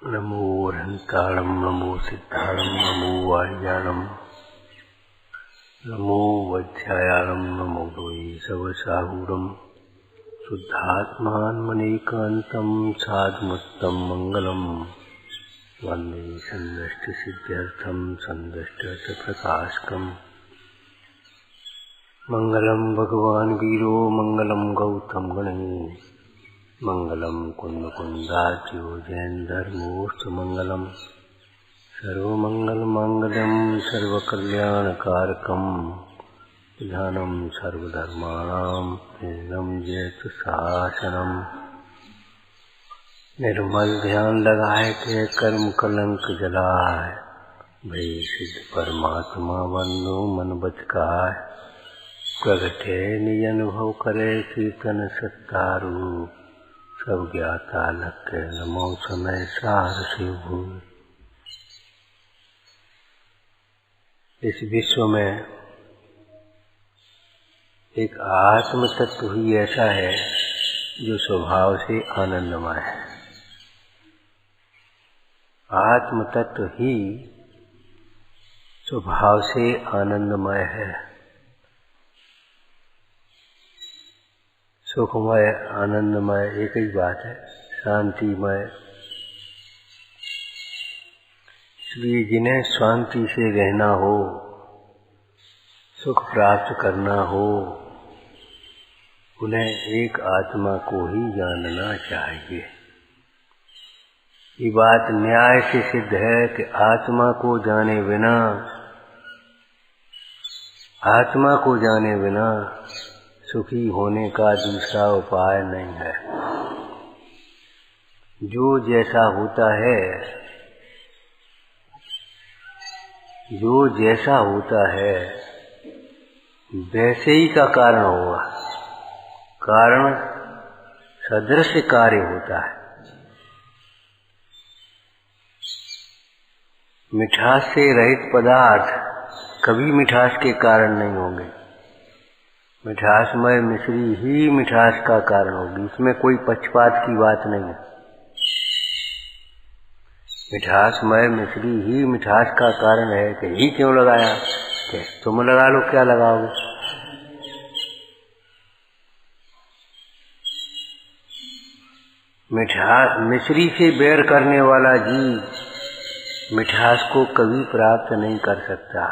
नमो अरहंताणं नमो सिद्धाणं नमो वारियाणं नमो वैद्यायाणं नमो द्वैसवसाहूरं शुद्धात्मानमनेकान्तं साधुमुत्तं मङ्गलं वन्दे सन्नष्टसिद्ध्यर्थं सन्दष्टप्रकाशकम् मङ्गलं भगवान् वीरो मङ्गलं गौतम गणेश मङ्गलं कुन्दकुन्दाच्यो जैनधर्मोऽस्तु मङ्गलं सर्वमङ्गलमाङ्गल्यं सर्वकल्याणकारकं विधानं सर्वधर्माणां पूर्णं जयतु शासनम् निर्मल ध्यान लगाए के कर्म कलंक जलाए भई सिद्ध परमात्मा बंधु मन बचकाय प्रगटे निज अनुभव करे कीर्तन सत्तारू सब ज्ञाता लग नमो समय सार से भूल। इस विश्व में एक आत्म तत्व ही ऐसा है जो स्वभाव से आनंदमय है। आत्म तत्व ही स्वभाव से आनंदमय है, सुखमय आनंदमय एक ही बात है, शांतिमय। इसलिए जिन्हें शांति से रहना हो, सुख प्राप्त करना हो, उन्हें एक आत्मा को ही जानना चाहिए। ये बात न्याय से सिद्ध है कि आत्मा को जाने बिना सुखी होने का दूसरा उपाय नहीं है। जो जैसा होता है वैसे ही का कारण होगा। कारण सदृश कार्य होता है। मिठास से रहित पदार्थ कभी मिठास के कारण नहीं होंगे। मिठासमय मिश्री ही मिठास का कारण होगी, इसमें कोई पक्षपात की बात नहीं है। मिठासमय मिश्री ही मिठास का कारण है कि ही क्यों लगाया, कि तुम लगा लो, क्या लगाओगे। मिश्री से बैर करने वाला जीव मिठास को कभी प्राप्त नहीं कर सकता।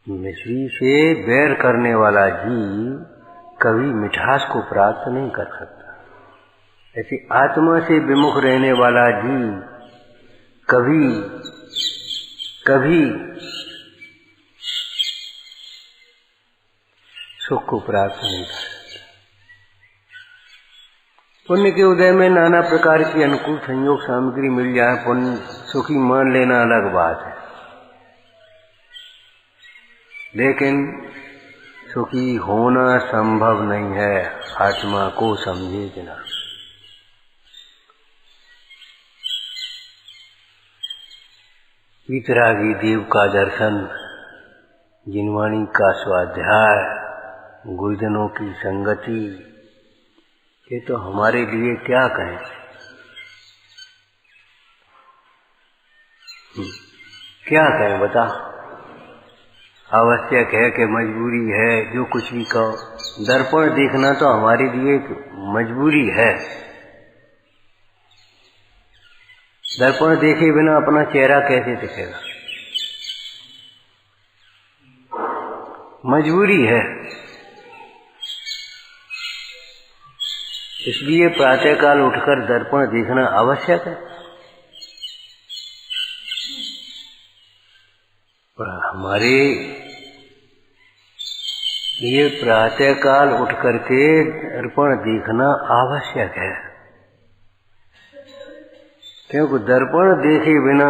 मिश्री से बैर करने वाला जीव कभी मिठास को प्राप्त नहीं कर सकता। ऐसे आत्मा से विमुख रहने वाला जीव कभी सुख को प्राप्त नहीं कर सकता। पुण्य के उदय में नाना प्रकार की अनुकूल संयोग सामग्री मिल जाए, पुण्य सुखी मान लेना अलग बात है, लेकिन सुखी होना संभव नहीं है आत्मा को समझे बिना। वीतरागी देव का दर्शन, जिनवाणी का स्वाध्याय, गुरुजनों की संगति, ये तो हमारे लिए क्या कहें। क्या कहें बता। आवश्यक है कि मजबूरी है, जो कुछ भी कहो। दर्पण देखना तो हमारे लिए मजबूरी है। दर्पण देखे बिना अपना चेहरा कैसे दिखेगा, मजबूरी है। इसलिए प्रातःकाल उठकर दर्पण देखना आवश्यक है। पर हमारे लिए प्रातःकाल उठ करके दर्पण देखना आवश्यक है, क्योंकि दर्पण देखे बिना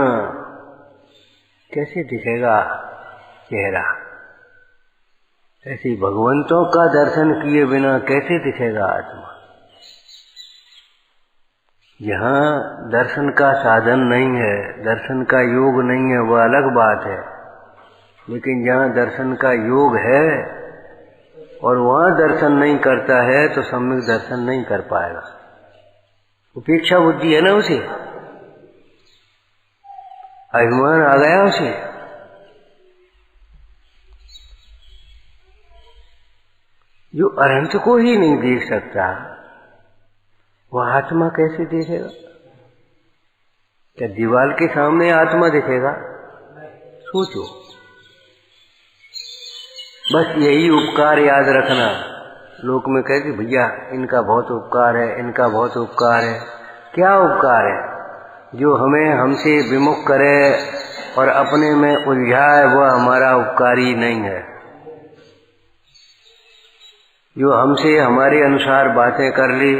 कैसे दिखेगा चेहरा। ऐसे भगवंतों का दर्शन किए बिना कैसे दिखेगा आत्मा। जहाँ दर्शन का साधन नहीं है, दर्शन का योग नहीं है, वह अलग बात है। लेकिन जहाँ दर्शन का योग है और वहाँ दर्शन नहीं करता है तो सम्यक दर्शन नहीं कर पाएगा। उपेक्षा बुद्धि है ना उसे, अभिमान आ गया उसे। जो अनंत को ही नहीं देख सकता वह आत्मा कैसे देखेगा? क्या दीवार के सामने आत्मा दिखेगा? सोचो। बस यही उपकार याद रखना। लोक में कहते भैया इनका बहुत उपकार है, इनका बहुत उपकार है। क्या उपकार है? जो हमें हमसे विमुख करे और अपने में उलझाए वह हमारा उपकारी नहीं है। जो हमसे हमारे अनुसार बातें कर ली,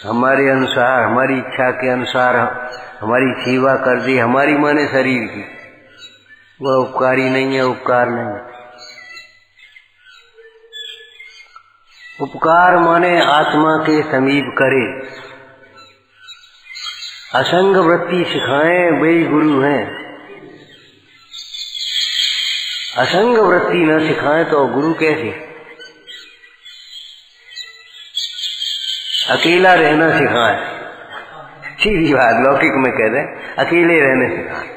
हमारे अनुसार हमारी इच्छा के अनुसार हमारी सेवा कर दी, हमारी माने शरीर की, वह उपकारी नहीं है, उपकार नहीं है। उपकार माने आत्मा के समीप करे, असंग वृत्ति सिखाएं वे गुरु हैं। असंग वृत्ति न सिखाएं तो गुरु कैसे? अकेला रहना सिखाएं, सीधी बात लौकिक में कह रहे अकेले रहने सिखाएं।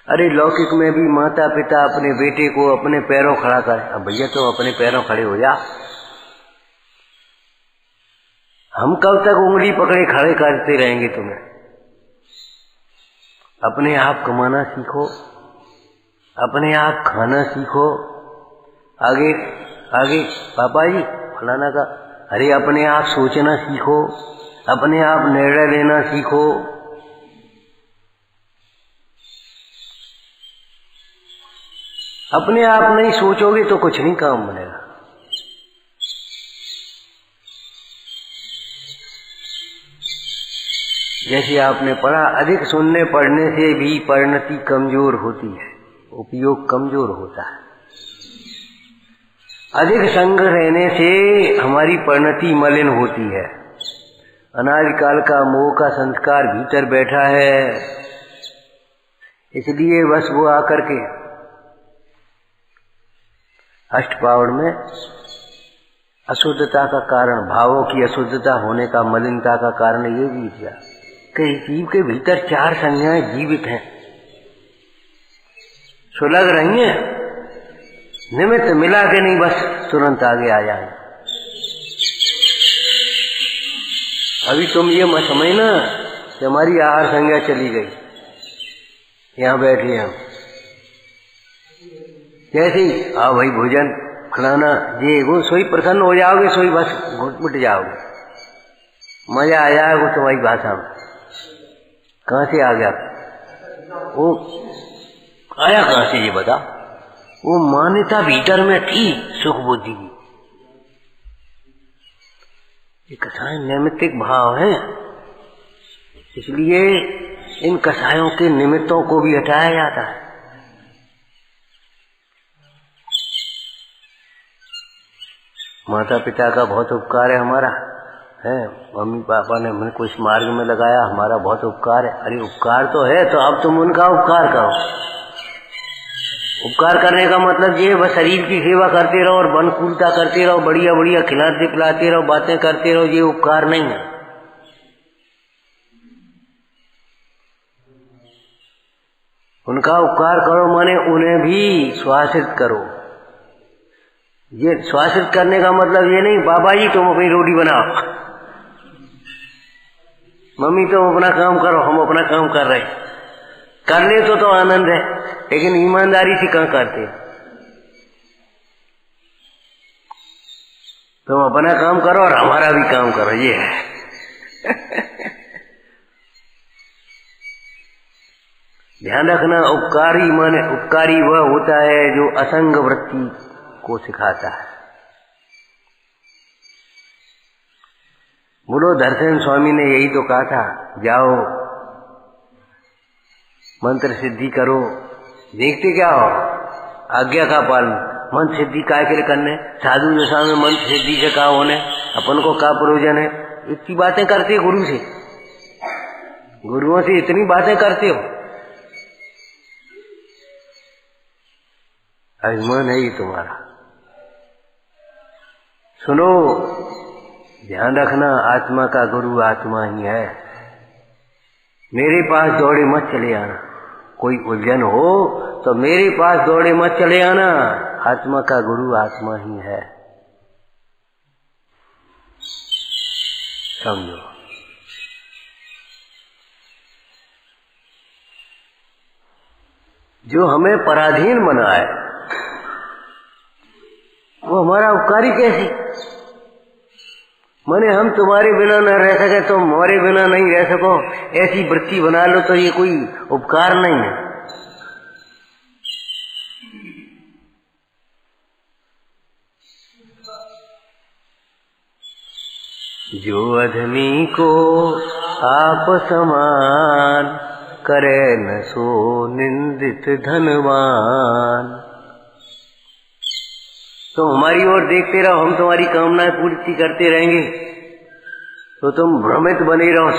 अरे लौकिक में भी माता पिता अपने बेटे को अपने पैरों खड़ा करे। अब भैया तो अपने पैरों खड़े हो जा। हम कब तक उंगली पकड़े खड़े करते रहेंगे तुम्हें? अपने आप कमाना सीखो, अपने आप खाना सीखो। आगे आगे पापा जी फलाना का, अरे अपने आप सोचना सीखो, अपने आप निर्णय लेना सीखो। अपने आप नहीं सोचोगे तो कुछ नहीं काम बनेगा। जैसे आपने पढ़ा, अधिक सुनने पढ़ने से भी परिणति कमजोर होती है, उपयोग कमजोर होता है। अधिक संग रहने से हमारी परिणति मलिन होती है। अनादि काल का मोह का संस्कार भीतर बैठा है, इसलिए बस वो आकर के अष्टपावड़ में अशुद्धता का कारण, भावों की अशुद्धता होने का, मलिनता का कारण ये भी दिया कि जीव के भीतर चार संज्ञाएं जीवित हैं, सुलग रही हैं, निमित्त मिला के नहीं बस तुरंत आगे आ जाए। अभी तुम ये मत समझना कि हमारी आहार संज्ञा चली गई, यहाँ बैठे हम जैसे ही आओ भाई भोजन खिलाना, ये वो सोई प्रसन्न हो जाओगे, सोई बस घुट जाओगे, मजा आ जाएगा तुम्हारी भाषा में। कहाँ से आ गया वो? आया कहाँ से ये बता? वो मान्यता भीतर में थी सुख बुद्धि की। ये कसाय नैमित्तिक भाव है, इसलिए इन कसायों के निमित्तों को भी हटाया जाता है। माता पिता का बहुत उपकार है हमारा, है मम्मी पापा ने हमें कुछ मार्ग में लगाया, हमारा बहुत उपकार है। अरे उपकार तो है, तो अब तुम उनका उपकार करो। उपकार करने का मतलब ये बस शरीर की सेवा करते रहो और बनकूलता करते रहो, बढ़िया बढ़िया खिलाते पिलाते रहो, बातें करते रहो, ये उपकार नहीं है। उनका उपकार करो माने उन्हें भी श्वासित करो। ये श्वासित करने का मतलब ये नहीं बाबा जी तुम अपनी रोटी बनाओ, मम्मी तुम अपना काम करो, हम अपना काम कर रहे। कर ले तो आनंद है, लेकिन ईमानदारी से कहाँ करते? तुम अपना काम करो और हमारा भी काम करो, ये है। ध्यान रखना, उपकारी माने उपकारी वह होता है जो असंग वृत्ति को सिखाता है। बोलो दर्शन स्वामी ने यही तो कहा था, जाओ मंत्र सिद्धि करो, देखते क्या हो? आज्ञा का पालन। मंत्र सिद्धि काय के लिए करने? साधु दशा में मंत्र सिद्धि से क्या होने? अपन को क्या प्रयोजन है? इतनी बातें करते गुरु से, गुरुओं से इतनी बातें करते हो, अभिमान है ये तुम्हारा। सुनो, ध्यान रखना, आत्मा का गुरु आत्मा ही है। मेरे पास दौड़े मत चले आना। कोई उलझन हो तो मेरे पास दौड़े मत चले आना। आत्मा का गुरु आत्मा ही है, समझो। जो हमें पराधीन बनाए वो हमारा उपकारी कैसे? माने हम तुम्हारे बिना न रह सके, तुम हमारे बिना नहीं रह सको, ऐसी वृत्ति बना लो तो ये कोई उपकार नहीं है। जो अधमी को आप समान, करे न सो निंदित धनवान। तुम हमारी ओर देखते रहो, हम तुम्हारी कामनाएं पूरी करते रहेंगे तो तुम भ्रमित बने रहो,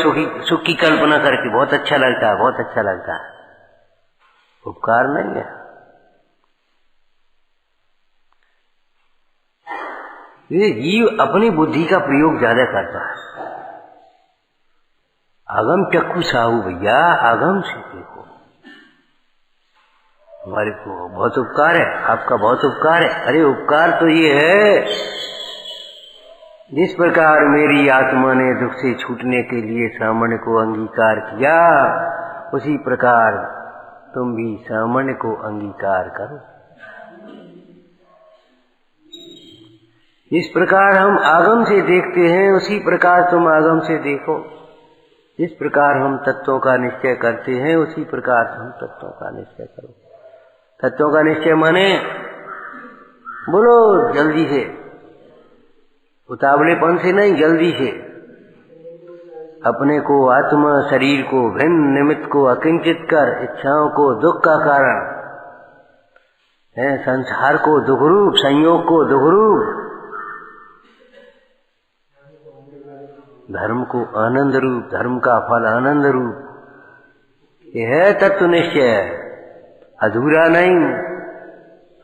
सुख की कल्पना करके। बहुत अच्छा लगता है, बहुत अच्छा लगता है। उपकार नहीं है ये। जीव अपनी बुद्धि का प्रयोग ज्यादा करता है। अगम चक्कू साहू भैया, अगम से देखो। हमारे को बहुत उपकार है, आपका बहुत उपकार है। अरे उपकार तो ये है, जिस प्रकार मेरी आत्मा ने दुख से छूटने के लिए सामान्य को अंगीकार किया, उसी प्रकार तुम भी सामान्य को अंगीकार करो। जिस प्रकार हम आगम से देखते हैं, उसी प्रकार तुम आगम से देखो। जिस प्रकार हम तत्वों का निश्चय करते हैं, उसी प्रकार हम तत्वों का निश्चय करो। तत्वों का निश्चय माने, बोलो जल्दी से, उतावलेपन से नहीं, जल्दी से। अपने को, आत्मा, शरीर को, भिन्न निमित्त को अकिंचित कर, इच्छाओं को दुख का कारण है, संसार को दुखरूप, संयोग को दुखरूप, धर्म को आनंद रूप, धर्म का फल आनंद रूप। यह है तत्व निश्चय, अधूरा नहीं।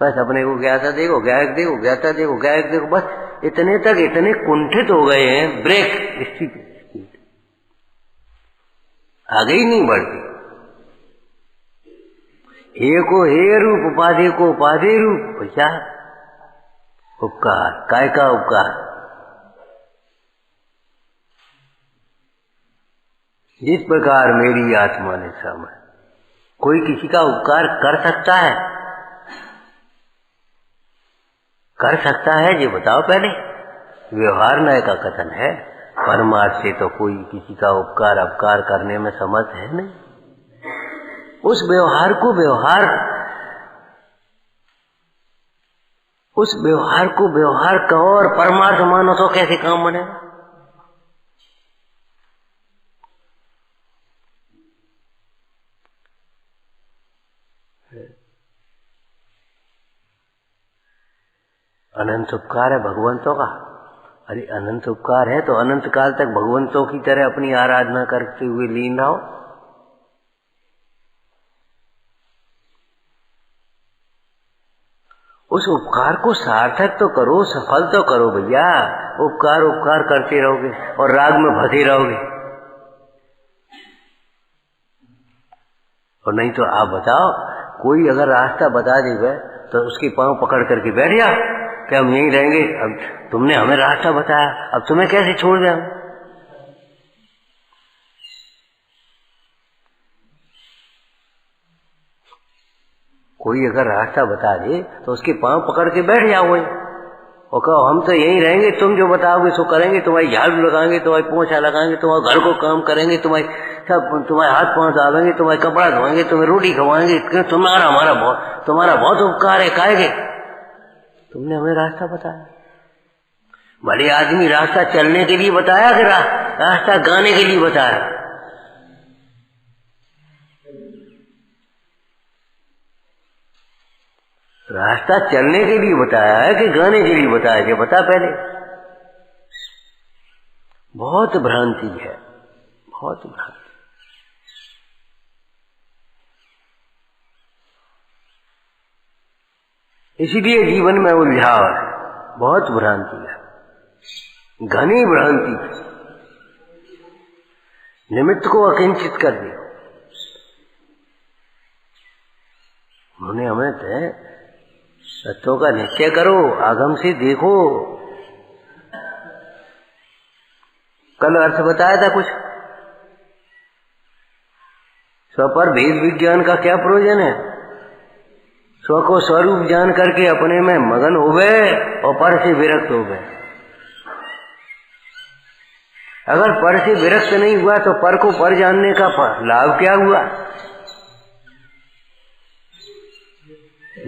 बस अपने को ज्ञाता देखो, ज्ञायक देखो, ज्ञाता देखो, ज्ञायक देखो, बस इतने तक इतने कुंठित हो गए हैं, ब्रेक स्पीड आगे ही नहीं बढ़ती। हे को हे रूप, उपाधि को उपाधि रूप। क्या उपकार, काय का उपकार? जिस प्रकार मेरी आत्मा ने समझ, कोई किसी का उपकार कर सकता है? कर सकता है ये बताओ पहले। व्यवहार नय का कथन है, परमार्थ से तो कोई किसी का उपकार अपकार करने में समर्थ है नहीं। उस व्यवहार को व्यवहार कहो और परमार्थ मानो तो कैसे काम बनेगा? अनंत उपकार है भगवंतों का। अरे अनंत उपकार है तो अनंत काल तक भगवंतों की तरह अपनी आराधना करते हुए लीन रहो। उस उपकार को सार्थक तो करो, सफल तो करो भैया। उपकार उपकार करते रहोगे और राग में फंसे रहोगे। और नहीं तो आप बताओ, कोई अगर रास्ता बता देगा तो उसके पांव पकड़ करके बैठ जा कि हम यहीं रहेंगे। अब तुमने हमें रास्ता बताया, अब तुम्हें कैसे छोड़ दें? कोई अगर रास्ता बता दे तो उसके पांव पकड़ के बैठ जाओ और कहो हम तो यहीं रहेंगे, तुम जो बताओगे सो करेंगे। तुम्हारी झाड़ू लगाएंगे, तुम्हारी पोछा लगाएंगे, तुम्हारे घर को काम करेंगे, तुम्हारे हाथ पांव दाबेंगे, तुम्हारे कपड़ा धोएंगे, तुम्हें रोटी खवाएंगे। तुम्हारा बहुत उपकार है। काहे तुमने हमें रास्ता बताया। भले आदमी रास्ता चलने के लिए बताया कि रास्ता गाने के लिए बताया? रास्ता चलने के लिए बताया है कि गाने के लिए बताया? कि बता पहले। बहुत भ्रांति है, बहुत भ्रांति। इसीलिए जीवन में उलझाव है, बहुत भ्रांति है। घनी भ्रांति, निमित्त को अकिंचित कर दिया। उन्होंने हमें तत्वों का निश्चय करो, आगम से देखो। कल अर्थ बताया था कुछ, स्व पर भेद विज्ञान का क्या प्रयोजन है? स्व को स्वरूप जान करके अपने में मगन हो गए और पर से विरक्त हो गए। अगर पर से विरक्त नहीं हुआ तो पर को पर जानने का लाभ क्या हुआ?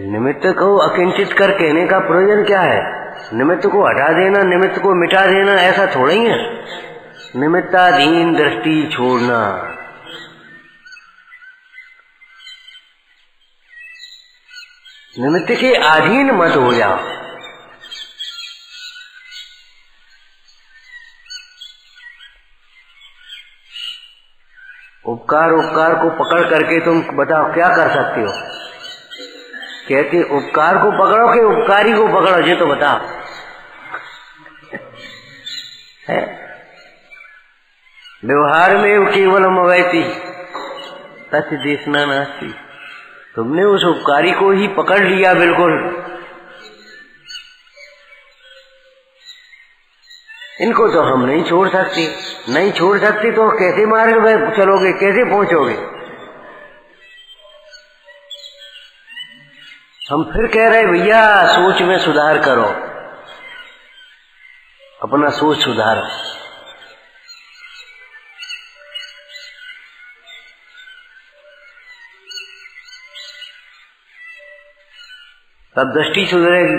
निमित्त को अकिंचित कर कहने का प्रयोजन क्या है? निमित्त को हटा देना, निमित्त को मिटा देना, ऐसा थोड़ा ही है। निमित्ताधीन दृष्टि छोड़ना। निमित्त के अधीन मत हो जाओ। उपकार को पकड़ करके तुम बताओ क्या कर सकते हो? कहते उपकार को पकड़ो कि उपकारी को पकड़ो, ये तो बताओ। है व्यवहार में केवलम अवैति तस्य देशना नास्ति। तुमने उस उपकारी को ही पकड़ लिया बिल्कुल। इनको तो हम नहीं छोड़ सकते, नहीं छोड़ सकते तो कैसे मार्ग में चलोगे, कैसे पहुंचोगे? हम फिर कह रहे भैया सोच में सुधार करो, अपना सोच सुधारो। तब दृष्टि सुधरेगी,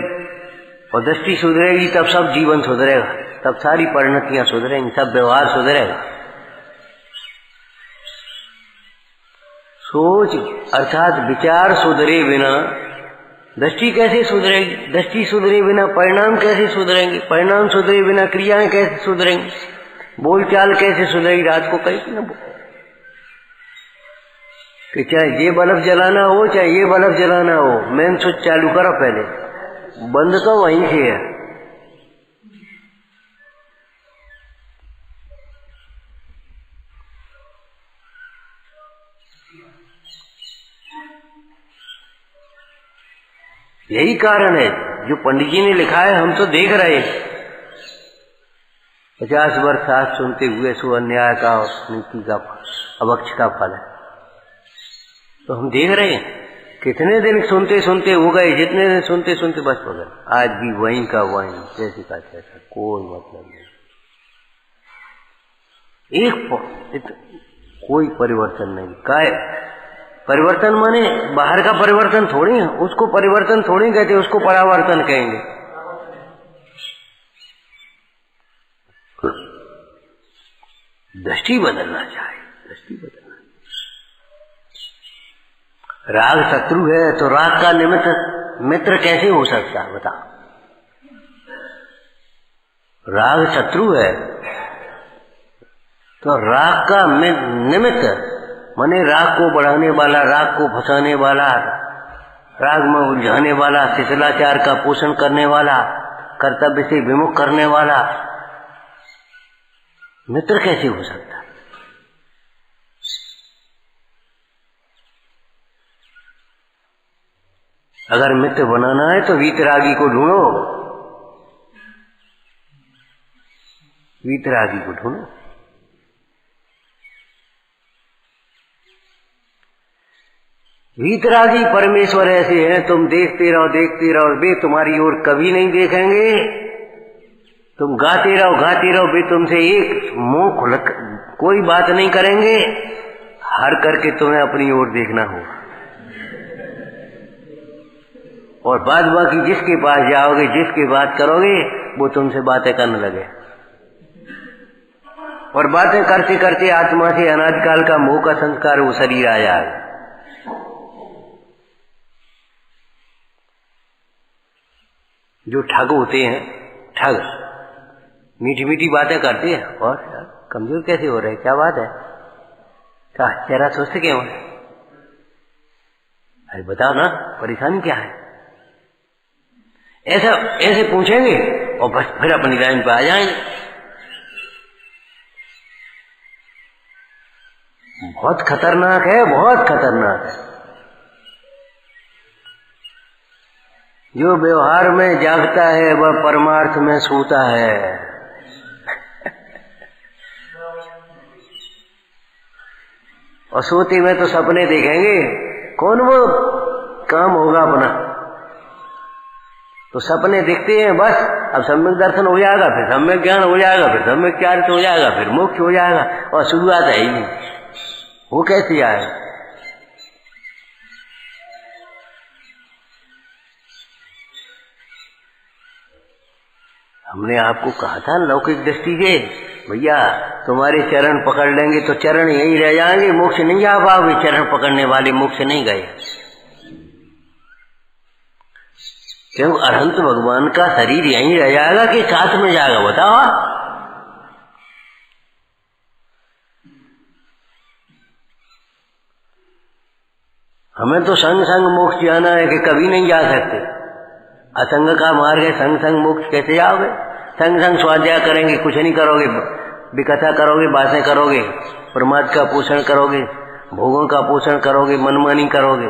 और दृष्टि सुधरेगी तब सब जीवन सुधरेगा, तब सारी परिणतियां सुधरेंगी, सब व्यवहार सुधरेगा। सोच अर्थात विचार सुधरे बिना दृष्टि कैसे सुधरेगी? दृष्टि सुधरे बिना परिणाम कैसे सुधरेंगे? परिणाम सुधरे बिना क्रियाएं कैसे सुधरेंगी? बोलचाल कैसे सुधरेगी? रात को कहीं ना बोल कि चाहे ये बल्ब जलाना हो चाहे ये बल्ब जलाना हो, मेन स्विच चालू करो पहले, बंद तो वहीं से है। यही कारण है जो पंडित जी ने लिखा है, हम तो देख रहे हैं। 50 वर्ष साथ सुनते हुए सो अन्याय का और नीति का अवक्ष का फल है। तो हम देख रहे हैं कितने दिन सुनते सुनते हो गए, जितने दिन सुनते सुनते बस हो गए। आज भी वहीं का वहीं, जैसे का तैसा, कोई मतलब नहीं। कोई परिवर्तन नहीं। काय परिवर्तन माने बाहर का परिवर्तन थोड़ी है, उसको परिवर्तन थोड़ी कहते, उसको परावर्तन कहेंगे। दृष्टि बदलना चाहिए, दृष्टि बदलना। राग शत्रु है तो राग का निमित्त मित्र कैसे हो सकता है बता? राग शत्रु है तो राग का निमित्त माने राग को बढ़ाने वाला, राग को फंसाने वाला, राग में उलझाने वाला, शिथिलाचार का पोषण करने वाला, कर्तव्य से विमुख करने वाला मित्र कैसे हो सकता है? अगर मित्र बनाना है तो वीतरागी को ढूंढो, वीतरागी को ढूंढो। वीतरागी परमेश्वर ऐसे हैं, तुम देखते रहो, वे तुम्हारी ओर कभी नहीं देखेंगे। तुम गाते रहो, वे तुमसे एक मुंह खुल कोई बात नहीं करेंगे। हर करके तुम्हें अपनी ओर देखना होगा। और बाद बाकी जिसके पास जाओगे, जिसकी बात करोगे, वो तुमसे बातें करने लगे। और बातें करते करते आत्मा से अनादिकाल का मोह का संस्कार वो शरीर आ जाएगा। जो ठग होते हैं, ठग मीठी मीठी बातें करते हैं और कमजोर कैसे हो रहे, क्या बात है, क्या चेहरा सोचते क्यों है? अरे बताओ ना, परेशानी क्या है? ऐसा ऐसे पूछेंगे और बस फिर अपनी लाइन पे आ जाएंगे। बहुत खतरनाक है, बहुत खतरनाक है। जो व्यवहार में जागता है वह परमार्थ में सोता है। और सोते में तो सपने देखेंगे, कौन वो काम होगा अपना। तो सपने दिखते हैं बस। अब सम्यक दर्शन हो जाएगा, फिर सम्यक ज्ञान हो जाएगा, फिर सम्यक चारित्र हो जाएगा, फिर मोक्ष हो जाएगा, और शुरुआत है ही नहीं। वो कैसे आए? हमने आपको कहा था लौकिक दृष्टि से, भैया तुम्हारे चरण पकड़ लेंगे तो चरण यहीं रह जाएंगे, मोक्ष नहीं जा पाओगे। चरण पकड़ने वाले मोक्ष नहीं गए, क्यों? अरहंत भगवान का शरीर यहीं रह जाएगा कि साथ में जाएगा, बताओ। हमें तो संग संग मोक्ष जाना है कि कभी नहीं जा सकते। असंग का मार्ग है, संग संग मोक्ष कैसे जाओगे? संग संग स्वाध्याय करेंगे, कुछ नहीं करोगे, विकथा करोगे, बातें करोगे, प्रमाद का पोषण करोगे, भोगों का पोषण करोगे, मनमानी करोगे।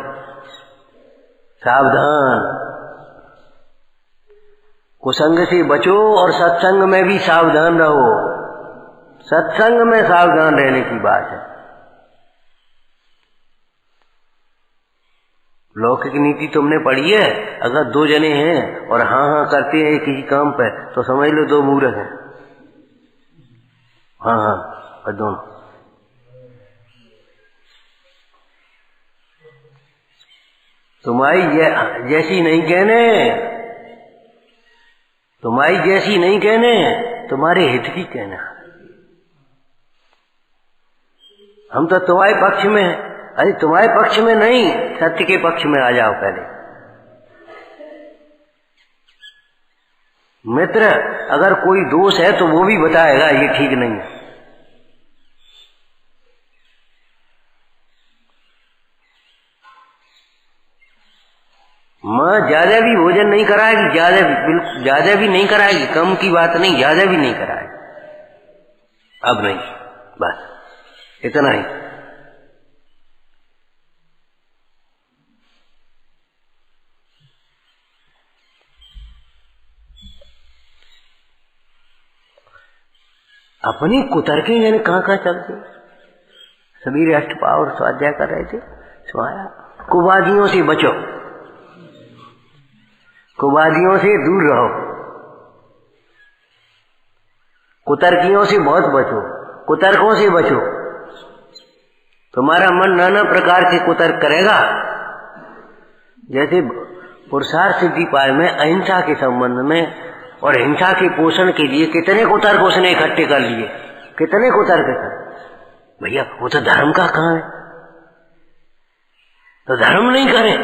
सावधान, कुसंग से बचो और सत्संग में भी सावधान रहो। सत्संग में सावधान रहने की बात है। लौकिक नीति तुमने पढ़ी है? अगर दो जने हैं और हाँ हाँ करते हैं किसी काम पे, तो समझ लो दो मूर्ख हैं। हाँ हाँ और दोनों। तुम्हारी जैसी नहीं कहने, तुम्हारी जैसी नहीं कहने, तुम्हारे हित की कहना। हम तो तुम्हारे पक्ष में हैं। अरे तुम्हारे पक्ष में नहीं, सत्य के पक्ष में आ जाओ पहले। मित्र, अगर कोई दोष है तो वो भी बताएगा ये ठीक नहीं है। माँ ज्यादा भी भोजन नहीं कराएगी, ज्यादा भी नहीं कराएगी, कम की बात नहीं, ज्यादा भी नहीं कराएगी। अब नहीं, बस इतना ही। अपनी कुतर्के यानी कहाँ कहाँ चलते। सभी अष्टपाव और स्वाध्याय कर रहे थे, सुनाया कुवादियों से बचो, कुवादियों से दूर रहो, कुतर्कियों से बहुत बचो, कुतर्कों से बचो। तुम्हारा मन नाना प्रकार के कुतर्क करेगा। जैसे पुरुषार्थ सिद्धि पाए में अहिंसा के संबंध में और हिंसा के पोषण के लिए कितने कुतर्क उसने इकट्ठे कर लिए, कितने कुतर्क कर। भैया वो तो धर्म का काम है, तो धर्म नहीं करें।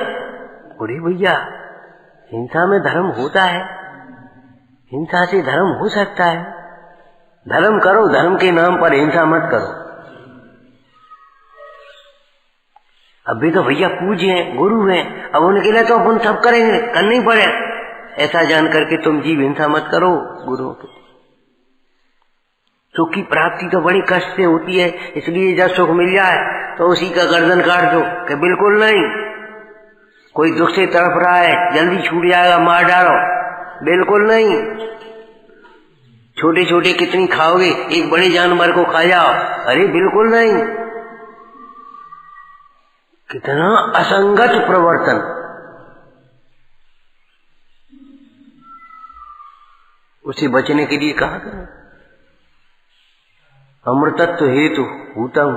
बोले भैया हिंसा में धर्म होता है, हिंसा से धर्म हो सकता है। धर्म करो, धर्म के नाम पर हिंसा मत करो। अभी तो भैया पूज्य हैं, गुरु हैं, अब उनके लिए तो अपन सब करेंगे, करना ही पड़े। ऐसा जान करके तुम जीव हिंसा मत करो गुरुओं के। सुख की प्राप्ति तो बड़ी कष्ट से होती है, इसलिए जब सुख मिल जाए तो उसी का गर्दन काट दो कि बिल्कुल नहीं। कोई दुख से तड़प रहा है, जल्दी छूट जाएगा, मार डालो, बिल्कुल नहीं। छोटे छोटे कितनी खाओगे, एक बड़े जानवर को खा जाओ, अरे बिल्कुल नहीं। कितना असंगत प्रवर्तन। उसे बचने के लिए कहा गया अमृतत्व हेतु भूतम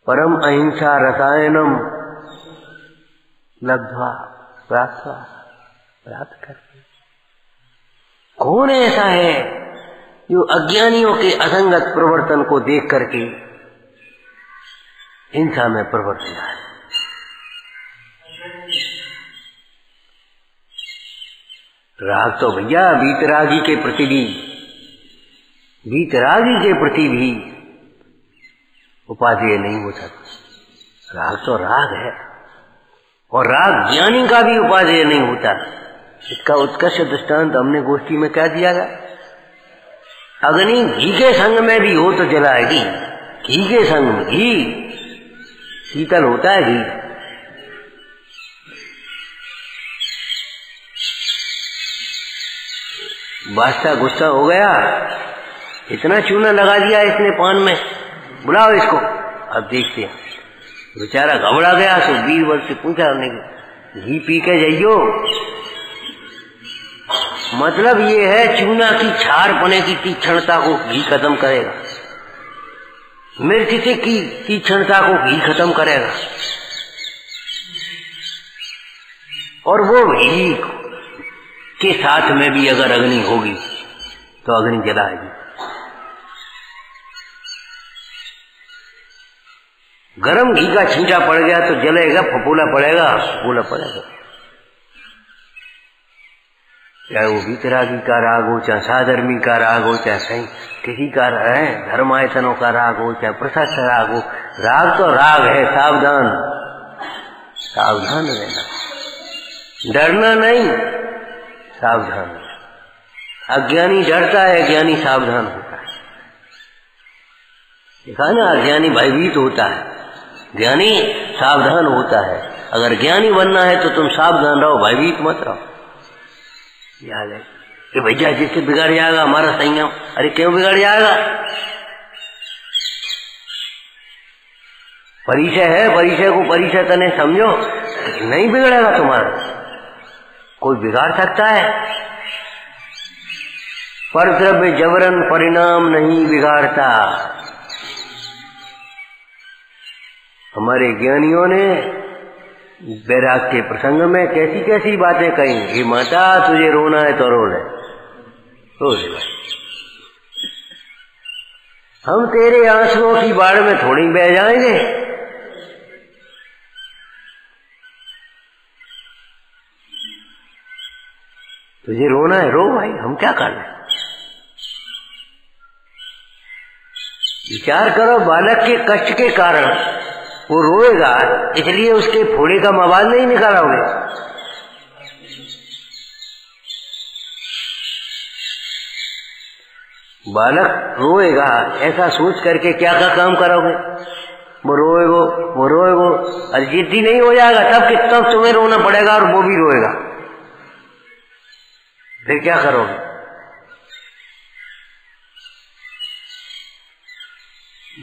परम अहिंसा रसायनम लब्ध्वा प्राप्त करके। कौन ऐसा है जो अज्ञानियों के असंगत प्रवर्तन को देख करके हिंसा में प्रवृत्त है? राग तो भैया वीतरागी के प्रति भी उपादेय नहीं हो सकता। राग तो राग है, और राग ज्ञानी का भी उपादेय नहीं होता। इसका उत्कृष्ट दृष्टांत हमने गोष्ठी में क्या दिया था? अग्नि घी के संग में भी हो तो जलाएगी, घी के संग, घी शीतल होता है घी। बादशाह गुस्सा हो गया, इतना चूना लगा दिया इसने पान में, बुलाओ इसको। अब देखते हैं, बेचारा घबरा गया। सो बीरबल से पूछा, घी पी के जाइयो। मतलब ये है चूना की छार पने की तीक्ष्णता को घी खत्म करेगा, मिर्च से की तीक्ष्णता को घी खत्म करेगा, और वो घी के साथ में भी अगर अग्नि होगी तो अग्नि जलाएगी। गरम घी का छींटा पड़ गया तो जलेगा, फफूला पड़ेगा, फफूला पड़ेगा। चाहे वो वीतरागी का राग हो, चाहे साधर्मी का राग हो, चाहे सही किसी का है धर्मायतनों का राग हो, चाहे प्रशस्त राग हो, राग तो राग है। सावधान, सावधान रहना, डरना नहीं, सावधान। अज्ञानी डरता है, ज्ञानी सावधान होता है। देखा ना, अज्ञानी भयभीत होता है, ज्ञानी सावधान होता है। अगर ज्ञानी बनना है तो तुम सावधान रहो, भयभीत मत रहो। याद है कि भैया जिससे बिगड़ जाएगा हमारा संयम। अरे क्यों बिगड़ जाएगा? परिचय है, परिचय को परिचय तने समझो, नहीं बिगड़ेगा तुम्हारा। कोई बिगाड़ सकता है? पर द्रव्य जबरन परिणाम नहीं बिगाड़ता। हमारे ज्ञानियों ने बैराग के प्रसंग में कैसी कैसी बातें कही। हे माता, तुझे रोना है तो रो ले, रो ले भाई, हम तेरे आंसुओं की बाढ़ में थोड़ी बह जाएंगे। तुझे रोना है रो भाई, हम क्या कर रहे। विचार करो, बालक के कष्ट के कारण वो रोएगा, इसलिए उसके फोड़े का मवाद नहीं निकालोगे। बालक रोएगा ऐसा सोच करके क्या काम करोगे? वो रोएगो, अरे जिद्दी नहीं हो जाएगा तब तुम्हें रोना पड़ेगा और वो भी रोएगा, फिर क्या करोगे?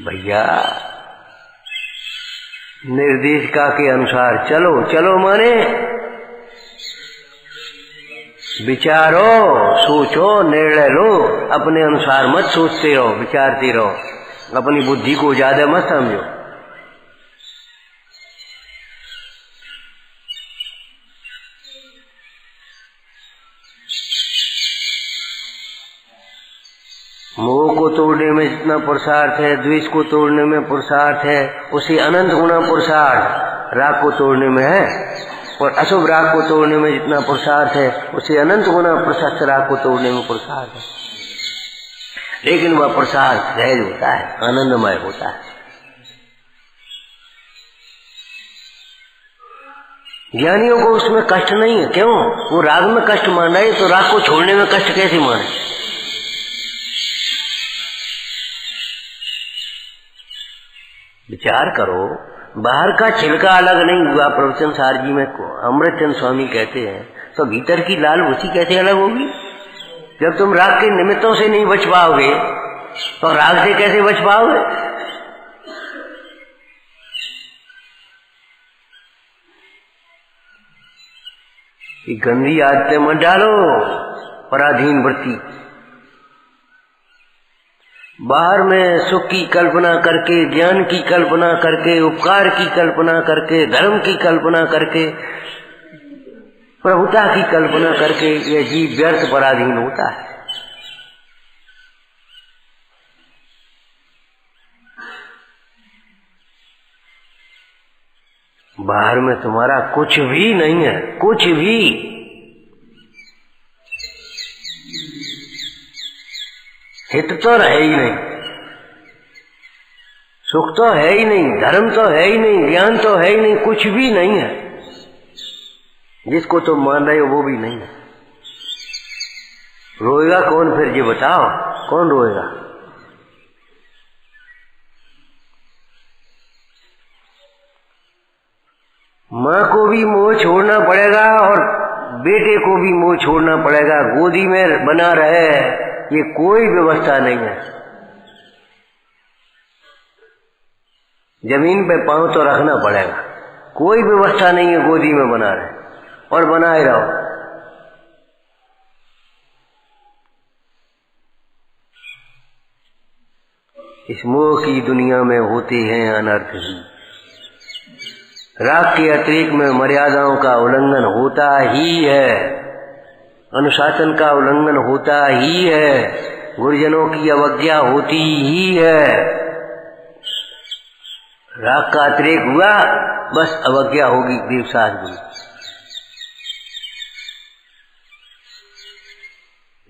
भैया निर्देशिका के अनुसार चलो। चलो माने विचारो, सोचो, निर्णय लो। अपने अनुसार मत सोचते रहो, विचारते रहो। अपनी बुद्धि को ज्यादा मत समझो। मोह को तोड़ने में जितना पुरुषार्थ है, द्वेष को तोड़ने में पुरुषार्थ है, उसी अनंत गुना पुरुषार्थ राग को तोड़ने में है। और अशुभ राग को तोड़ने में जितना पुरुषार्थ है, उसी अनंत गुना प्रशस्त राग को तोड़ने में पुरुषार्थ है। लेकिन वह पुरुषार्थ सहज होता है, आनंदमय होता है। ज्ञानियों को उसमें कष्ट नहीं है। क्यों? वो राग में कष्ट मान रहे, तो राग को छोड़ने में कष्ट कैसे माने? विचार करो, बाहर का छिलका अलग नहीं हुआ। प्रवचन सार जी में अमृतचंद स्वामी कहते हैं, तो भीतर की लाल भूसी कैसे अलग होगी? जब तुम राग के निमित्तों से नहीं बच पाओगे तो राग से कैसे बच पाओगे? ये गंदी आदतें मत डालो, पराधीन वृत्ति। बाहर में सुख की कल्पना करके, ज्ञान की कल्पना करके, उपकार की कल्पना करके, धर्म की कल्पना करके, प्रभुता की कल्पना करके यह जीव व्यर्थ पराधीन होता है। बाहर में तुम्हारा कुछ भी नहीं है, कुछ भी। हित तो है ही नहीं, सुख तो है ही नहीं, धर्म तो है ही नहीं, ज्ञान तो है ही नहीं, कुछ भी नहीं है। जिसको तुम मान रहे हो वो भी नहीं है। रोएगा कौन फिर? ये बताओ, कौन रोएगा? माँ को भी मोह छोड़ना पड़ेगा और बेटे को भी मोह छोड़ना पड़ेगा। गोदी में बना रहे ये कोई व्यवस्था नहीं है। जमीन पे पांव तो रखना पड़ेगा। कोई व्यवस्था नहीं है गोदी में बना रहे और बनाए रहो। इस मोह की दुनिया में होते हैं अनर्थ ही। राग के अतिरिक्त में मर्यादाओं का उल्लंघन होता ही है, अनुशासन का उल्लंघन होता ही है, गुरुजनों की अवज्ञा होती ही है। राग का अतिरेक हुआ बस अवज्ञा होगी देवसास गुरु।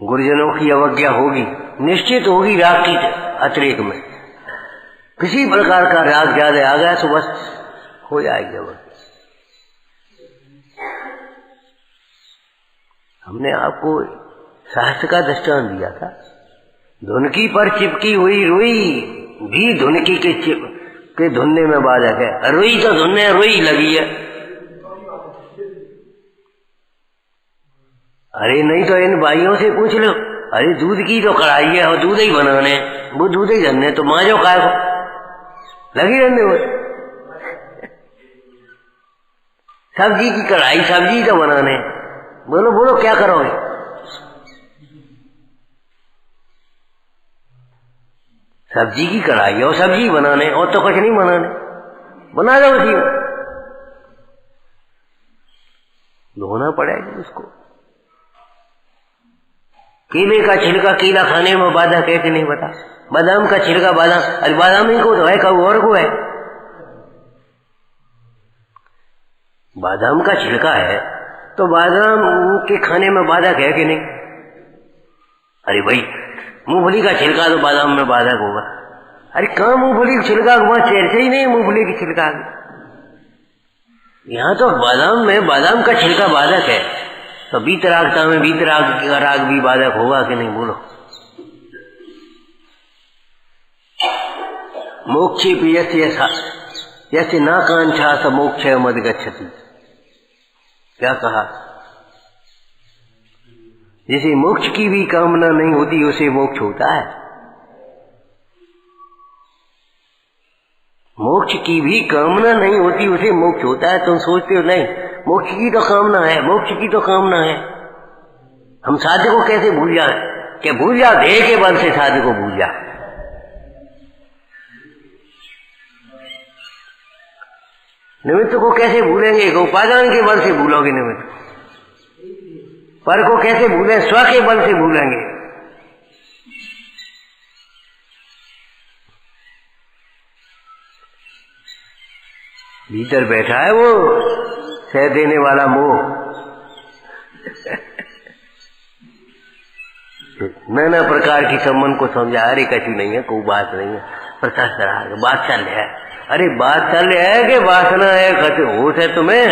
गुरुजनों की अवज्ञा होगी, निश्चित होगी। राग की अतिरेक में किसी प्रकार का राग ज्यादा आ गया तो बस हो जाएगी अवज्ञा। हमने आपको शास्त्र का दृष्टांत दिया था। धुनकी पर चिपकी हुई रुई भी धुनकी के धुनने में बाधक है। रुई तो धुनने रुई लगी है। अरे नहीं तो इन भाइयों से पूछ लो। अरे दूध की तो कढ़ाई है और दूध ही बनाने, वो दूध ही धनने तो माँ जो काय को लगी रहने वो। सब्जी की कढ़ाई, सब्जी तो बनाने। बोलो बोलो क्या करोगे? सब्जी की कढ़ाई और सब्जी बनाने और तो कुछ नहीं बनाने। बना दो उसी में, धोना पड़ेगा उसको। केले का छिलका केला खाने में बाधक है कि नहीं बता? बादाम का छिलका बादाम, अरे बादाम ही को तो है, कब और को है। बादाम का छिलका है तो बादाम के खाने में बाधक है कि नहीं? अरे भाई मूंगफली का छिलका तो बादाम में बाधक होगा। अरे कहाँ मूंगफली का छिलका, वहां चेरते ही नहीं मूंगफली की छिलका। यहाँ तो बादाम में बादाम का छिलका बाधक है, तो वीतरागता में वीतराग का राग भी बाधक होगा कि नहीं? बोलो। मोक्षे यस्य नाकांक्षा स मोक्ष मद गच्छति। क्या कहा? जिसे मोक्ष की भी कामना नहीं होती उसे मोक्ष होता है। मोक्ष की भी कामना नहीं होती उसे मोक्ष होता है। तुम सोचते हो नहीं मोक्ष की तो कामना है, मोक्ष की तो कामना है। हम साध्य को कैसे भूल जाए? क्या भूल जा? देह के बल से साध्य को भूल जा। निमित्त को कैसे भूलेंगे? उपादान के बल से भूलोगे निमित्त। पर को कैसे भूलें? स्व के बल से भूलेंगे। भीतर बैठा है वो सह देने वाला मोह। नाना प्रकार की संबंध को समझा। अरे कछु नहीं है, कोई बात नहीं है, प्रकाश रहा बात चल रहा है। अरे बात चल रहा है कि वासना है? कछु होश है तुम्हें?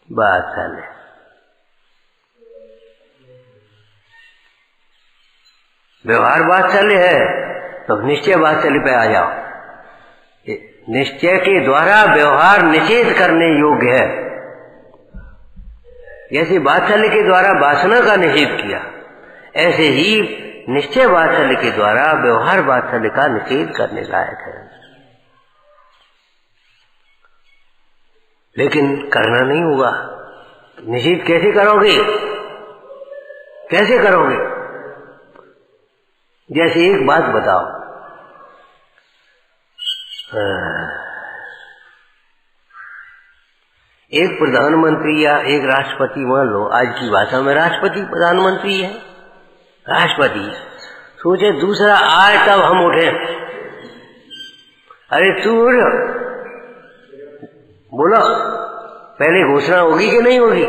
बात चल है। व्यवहार बात चल है तो निश्चय बात चल पे आ जाओ। निश्चय के द्वारा व्यवहार निषेध करने योग्य है। जैसे वात्सल्य के द्वारा वासना का निषेध किया, ऐसे ही निश्चय वात्सल्य के द्वारा व्यवहार वात्सल्य का निषेध करने लायक है। लेकिन करना नहीं होगा। निषेध कैसे करोगे? कैसे करोगे? जैसे एक बात बताओ, एक प्रधानमंत्री या एक राष्ट्रपति, मान लो आज की भाषा में राष्ट्रपति प्रधानमंत्री है, राष्ट्रपति सोचे दूसरा आए तब हम उठे। अरे तू बोलो पहले घोषणा होगी कि नहीं होगी?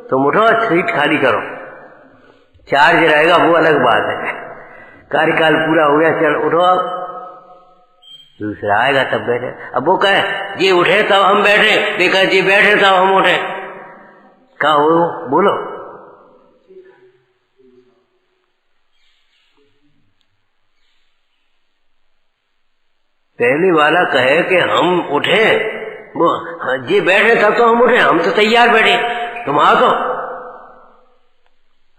तुम उठो, सीट खाली करो, चार्ज रहेगा वो अलग बात है। कार्यकाल पूरा हो गया, चल उठो, दूसरा आएगा तब बैठे। अब वो कहे ये उठे तब हम बैठे, देखा ये बैठे तब हम उठे। क्या हो? बोलो। पहले वाला कहे कि हम उठे वो जी बैठे तब तो हम उठे, हम तो तैयार बैठे, तुम आओ तो।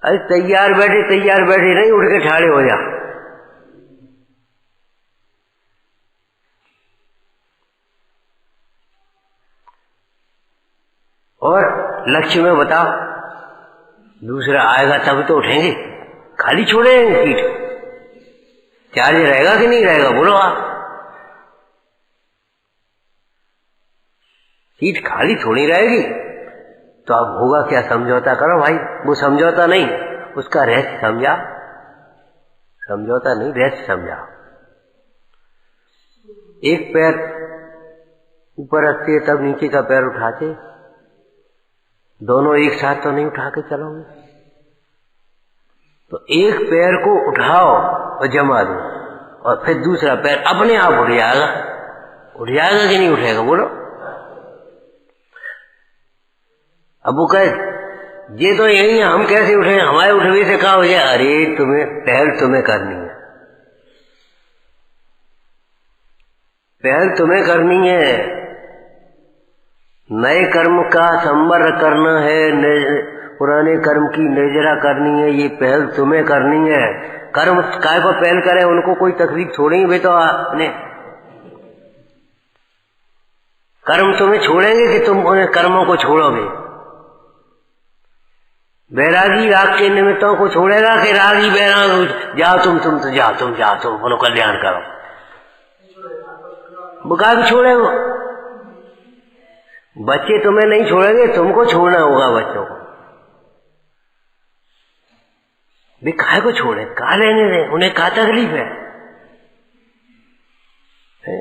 अरे तैयार बैठे नहीं, उठ के ठाड़े हो जा। और लक्ष्य में बताओ, दूसरा आएगा तब तो उठेंगे, खाली छोड़ेंगे सीट? चार्ज रहेगा कि नहीं रहेगा बोलो आप? सीट खाली थोड़ी रहेगी। तो अब होगा क्या? समझौता करो भाई। वो समझौता नहीं, उसका रहस्य समझा। समझौता नहीं, रहस्य समझा। एक पैर ऊपर रखते तब नीचे का पैर उठाते, दोनों एक साथ तो नहीं उठा के चलोगे। तो एक पैर को उठाओ और जमा दो, और फिर दूसरा पैर अपने आप उठ जाएगा। उठ जाएगा कि नहीं उठेगा बोलो? अब वो कहे ये तो यही है, हम कैसे उठे? हमारे उठवे से कहा हो जाए, अरे तुम्हें पहल तुम्हें करनी है, पहल तुम्हें करनी है। नए कर्म का संवर करना है, पुराने कर्म की निर्जरा करनी है, ये पहल तुम्हें करनी है। कर्म काय को पहल करे, उनको कोई तकलीफ थोड़ी है। तो आपने कर्म तुम्हें छोड़ेंगे कि तुम उन्हें कर्मों को छोड़ोगे? बैरागी राग के निमित्तों को छोड़ेगा कि रागी बैराग जाओ तुम तो जाओ तुम अपनो कल्याण करो? बुका भी छोड़ेगा? बच्चे तुम्हें नहीं छोड़ेंगे, तुमको छोड़ना होगा बच्चों को। वे काहे को छोड़े? कहा लेने दें, उन्हें क्या तकलीफ है?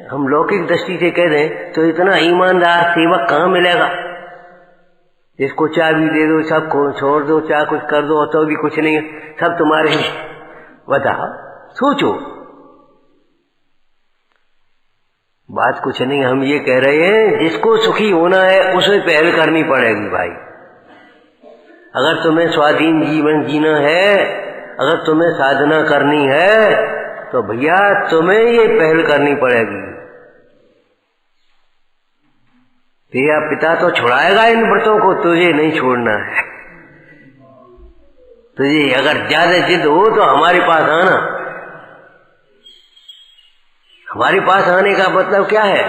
हम लौकिक दृष्टि से कह दें तो इतना ईमानदार सेवक कहाँ मिलेगा? जिसको चाबी दे दो, सब को छोड़ दो, चाहे कुछ कर दो तो भी कुछ नहीं है, सब तुम्हारे ही। बताओ, सोचो, बात कुछ नहीं। हम ये कह रहे हैं जिसको सुखी होना है उसे पहल करनी पड़ेगी भाई। अगर तुम्हें स्वाधीन जीवन जीना है, अगर तुम्हें साधना करनी है, तो भैया तुम्हें ये पहल करनी पड़ेगी। तेरा पिता तो छुड़ाएगा इन व्रतों को, तुझे नहीं छोड़ना है। तुझे अगर ज्यादा जिद हो तो हमारे पास आना। हमारे पास आने का मतलब क्या है?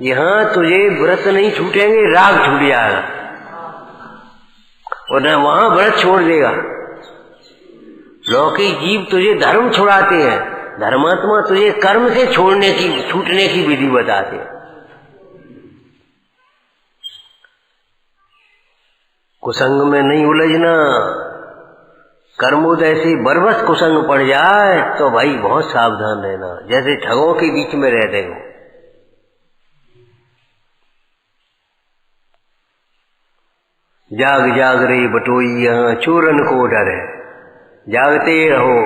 यहां तुझे व्रत नहीं छूटेंगे, राग छूट जाएगा, और न वहां व्रत छोड़ देगा। लौकिक जीव तुझे धर्म छुड़ाते हैं, धर्मात्मा तुझे कर्म से छूटने की विधि बताते हैं। कुसंग में नहीं उलझना। कर्मोदय से बरबस कुसंग पड़ जाए तो भाई बहुत सावधान रहना, जैसे ठगों के बीच में रहते हो। जाग जाग रे बटोई, यहाँ चोरन को डर है। जागते रहो।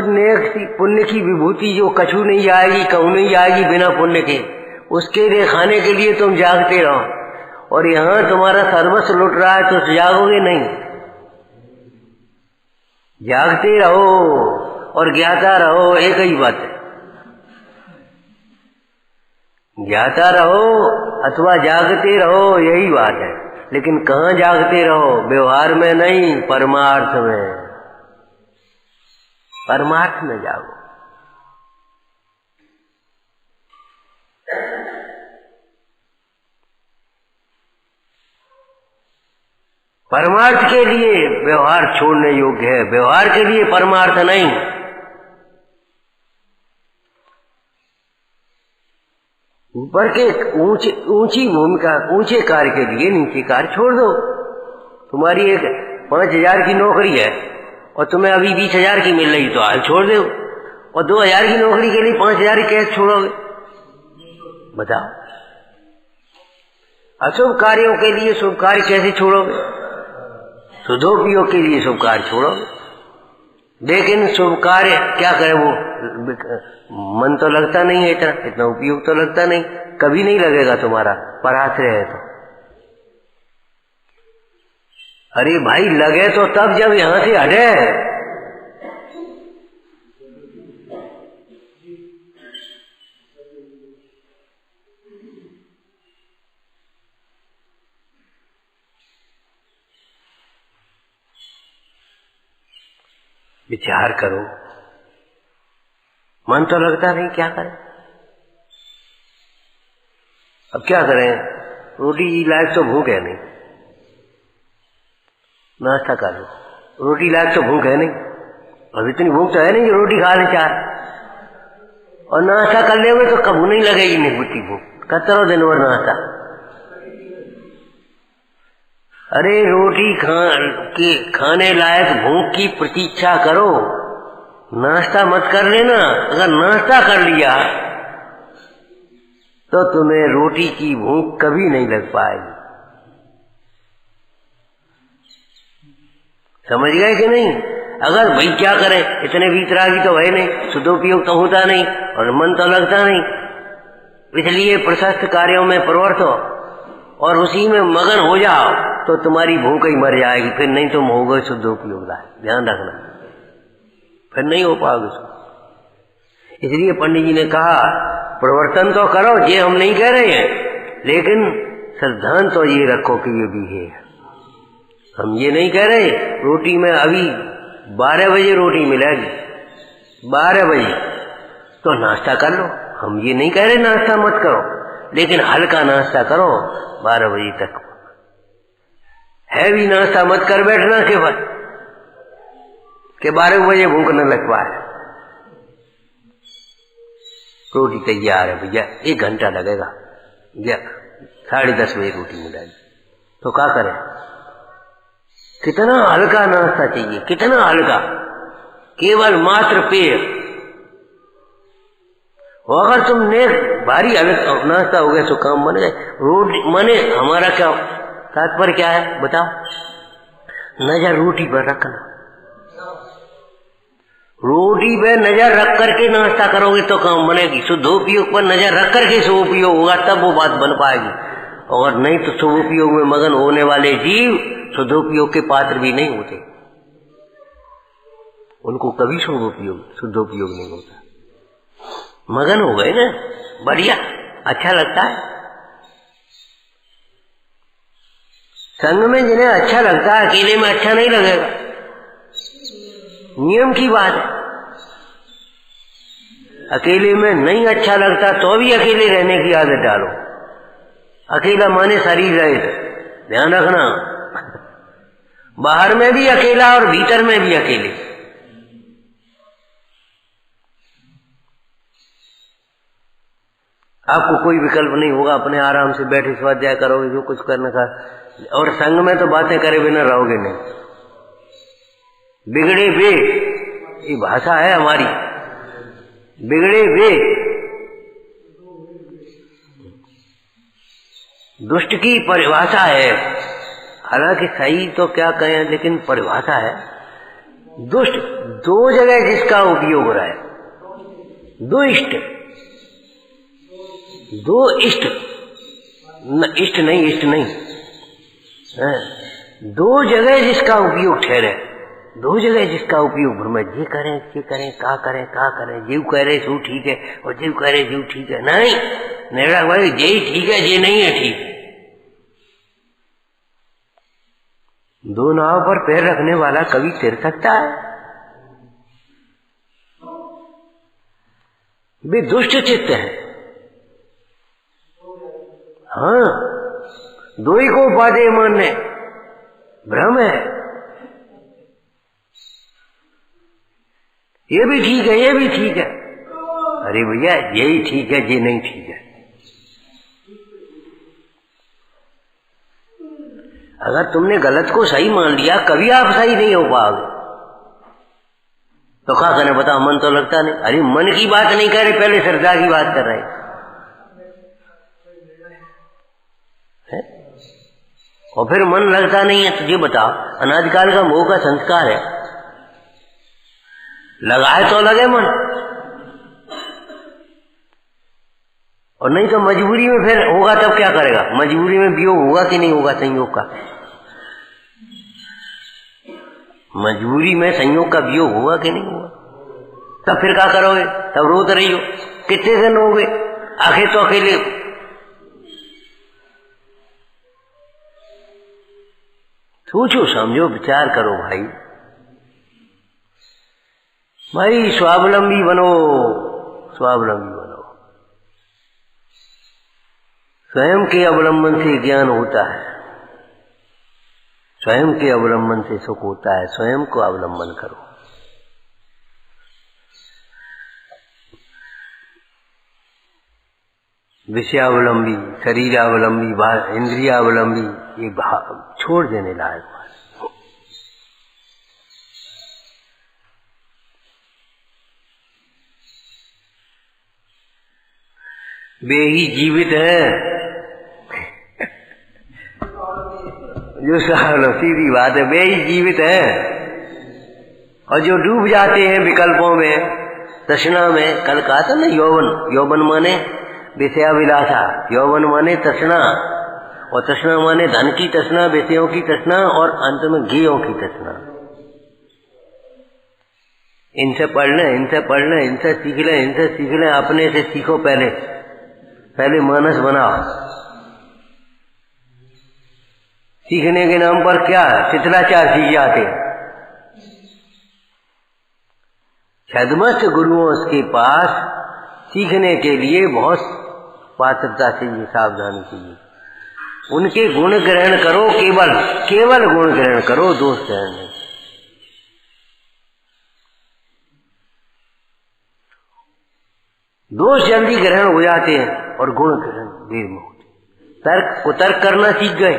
नेक पुण्य की विभूति जो कछु नहीं जाएगी, कहूं नहीं जाएगी बिना पुण्य के, उसके लिए खाने के लिए तुम जागते रहो। और यहां तुम्हारा सर्वस्व लुट रहा है तो जागोगे नहीं। जागते रहो और ज्ञाता रहो, एक ही बात है। ज्ञाता रहो अथवा जागते रहो, यही बात है। लेकिन कहाँ जागते रहो? व्यवहार में नहीं, परमार्थ में। परमार्थ में जागो। परमार्थ के लिए व्यवहार छोड़ने योग्य है, व्यवहार के लिए परमार्थ नहीं। ऊपर के ऊंची भूमिका, ऊंचे कार्य के लिए नीचे कार्य छोड़ दो। तुम्हारी एक 5,000 की नौकरी है और तुम्हें अभी 20,000 की मिल रही, तो आज छोड़ दो। और 2,000 की नौकरी के लिए 5,000 कैसे छोड़ोगे? बताओ। अशुभ कार्यों के लिए शुभ कार्य कैसे छोड़ोगे? शुद्धोपयोग के लिए शुभ कार्य छोड़ोगे। लेकिन शुभ कार्य क्या करे? वो मन तो लगता नहीं है, इतना उपयोग तो लगता नहीं, कभी नहीं लगेगा तुम्हारा पराश्रय है तो। अरे भाई लगे तो तब जब यहां से हटे। विचार करो। मन तो लगता नहीं, क्या करें? अब क्या करें? रोटी लायक तो भूख है नहीं, नाश्ता कर लो। रोटी लायक तो भूख है नहीं, अब इतनी भूख तो है नहीं कि रोटी खा ले चार, और नाश्ता कर लेंगे तो कभी नहीं लगेगी नहीं बुद्धि भूख, करते रहो दिन भर नाश्ता। अरे रोटी खाने लायक भूख की प्रतीक्षा करो, नाश्ता मत कर लेना। अगर नाश्ता कर लिया तो तुम्हें रोटी की भूख कभी नहीं लग पाएगी। समझ गए कि नहीं? अगर भाई क्या करें, इतने वीतरागी तो है नहीं, सदुपयोग तो होता नहीं और मन तो लगता नहीं, इसलिए प्रशस्त कार्यों में प्रवृत्त हो और उसी में मगन हो जाओ तो तुम्हारी भूख ही मर जाएगी। फिर नहीं तुम हो गए सदुपयोग, ध्यान रखना, फिर नहीं हो पाओगे। इसलिए पंडित जी ने कहा प्रवर्तन तो करो, ये हम नहीं कह रहे हैं, लेकिन सिद्धांत तो ये रखो कि ये भी है। हम ये नहीं कह रहे रोटी में अभी 12 बजे रोटी मिलेगी, 12 बजे तो नाश्ता कर लो। हम ये नहीं कह रहे नाश्ता मत करो, लेकिन हल्का नाश्ता करो 12 बजे तक। हैवी नाश्ता मत कर बैठना केवल कि 12 बजे भूख न लग पाए। रोटी तैयार है भैया, 1 घंटा लगेगा या 10:30 बजे रोटी मिलेगी, तो क्या करें? कितना हल्का नाश्ता चाहिए, कितना हल्का, केवल मात्र पेय। और अगर तुमने भारी नाश्ता हो गया तो काम बन गए। रोटी माने हमारा क्या तात्पर्य क्या है बताओ? नजर रोटी पर रखना, रोटी पे नजर रख करके नाश्ता करोगे तो काम बनेगी। शुद्धोपयोग पर नजर रख करके शुभोपयोग होगा, तब वो बात बन पाएगी। और नहीं तो शुभोपयोग में मगन होने वाले जीव शुद्धोपयोग के पात्र भी नहीं होते, उनको कभी शुद्धोपयोग नहीं होता। मगन हो गए ना, बढ़िया, अच्छा लगता है। संग में जिन्हें अच्छा लगता है, अकेले में अच्छा नहीं लगेगा, नियम की बात है। अकेले में नहीं अच्छा लगता तो भी अकेले रहने की आदत डालो। अकेला माने शरीर रहित, ध्यान रखना, बाहर में भी अकेला और भीतर में भी अकेले। आपको कोई विकल्प नहीं होगा, अपने आराम से बैठे स्वाध्याय करोगे, जो कुछ करने का। और संग में तो बातें करे बिना रहोगे नहीं। बिगड़े वे, ये भाषा है हमारी, बिगड़े वे दुष्ट की परिभाषा है। हालांकि सही तो क्या कहें, लेकिन परिभाषा है। दुष्ट दो जगह जिसका उपयोग हो रहा है, दुष्ट, दो इष्ट, इष्ट नहीं, दो जगह जिसका उपयोग ठहरे, दो जगह जिसका उपयोग भ्रम, ये करें का करें, जीव कह रहे सू ठीक है और जीव कह रहे जीव ठीक है, नहीं नेड़ा भाई, ये ठीक है ये नहीं है ठीक। दो नाव पर पैर रखने वाला कभी तैर सकता है? वे दुष्ट चित्त है। हाँ, दो ही को उपादेय मानने भ्रम है। ये भी ठीक है, ये भी ठीक है, अरे भैया यही ठीक है, ये नहीं ठीक है। अगर तुमने गलत को सही मान लिया, कभी आप सही नहीं हो पाओगे। तो क्या करें बताओ? मन तो लगता नहीं। अरे मन की बात नहीं कर रहे, पहले श्रद्धा की बात कर रहे हैं। और फिर मन लगता नहीं है, तुझे बताओ, अनादिकाल का मोह का संस्कार है, लगाए तो लगे मन, और नहीं तो मजबूरी में फिर होगा तब क्या करेगा? मजबूरी में वियोग होगा कि नहीं होगा संयोग का? मजबूरी में संयोग का वियोग होगा कि नहीं होगा? तब फिर क्या करोगे? तब रोते रही हो, कितने दिन हो गए, आखिर तो अकेले। सोचो समझो विचार करो भाई। भाई स्वावलंबी बनो, स्वावलंबी बनो। स्वयं के अवलंबन से ज्ञान होता है, स्वयं के अवलंबन से सुख होता है। स्वयं को अवलंबन करो। विषयावलंबी, शरीरावलंबी, इंद्रियावलंबी, ये छोड़ देने लायक है। वे ही जीवित हैं जो सीधी बात है, वे ही जीवित हैं। और जो डूब जाते हैं विकल्पों में, तृष्णा में। कल कहा था ना यौवन, यौवन माने विषयाभिलाषा, यौवन माने तृष्णा, और तृष्णा माने धन की तृष्णा, विषयों की तृष्णा, और अंत में गेयों की तृष्णा। इनसे पढ़ लें, इनसे पढ़ लें, इनसे सीख लें, इनसे सीख लें। अपने से सीखो, पहले मानस बनाओ। सीखने के नाम पर क्या शिथिलाचार सीख जाते। छद्मस्थ गुरुओं के पास सीखने के लिए बहुत पात्रता चाहिए, सावधानी चाहिए। उनके गुण ग्रहण करो, केवल गुण ग्रहण करो, दोष ग्रहण नहीं। दोष जल्दी ग्रहण हो जाते हैं और गुण ग्रहण देर में होते। तर्क करना सीख गए,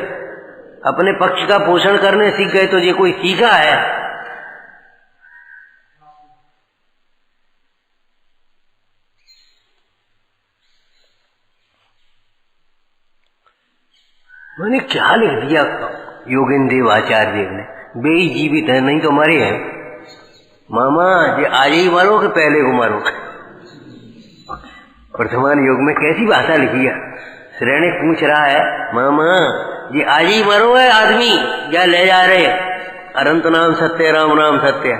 अपने पक्ष का पोषण करने सीख गए, तो ये कोई सीखा है? मैंने क्या लिख दिया योगेंद्र देव आचार्य ने, वे ही जीवित है, नहीं तो मरे हैं। मामा ये आज ही मारो कि पहले को मारो? वर्तमान योग में कैसी भाषा लिखी है। श्रेणी पूछ रहा है, मामा ये आज ही मरो है आदमी, या ले जा रहे अनंत नाम सत्य, राम नाम सत्य,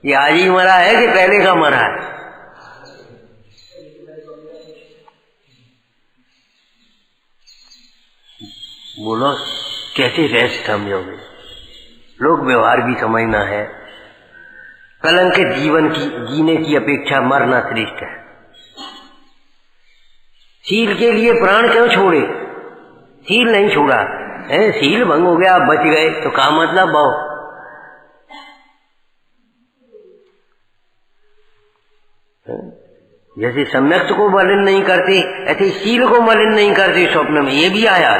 ये आज ही मरा है कि पहले का मरा है? बोलो कैसे रेस्ट समझोगे? लोक व्यवहार भी समझना है। कलंकित जीवन की जीने की अपेक्षा मरना श्रेष्ठ है। सील के लिए प्राण क्यों छोड़े? सील नहीं छोड़ा है, सील भंग हो गया, आप बच गए, तो क्या मतलब भाव? जैसे सम्यक्त को मलिन नहीं करते, ऐसे सील को मलिन नहीं करते। स्वप्न में ये भी आया,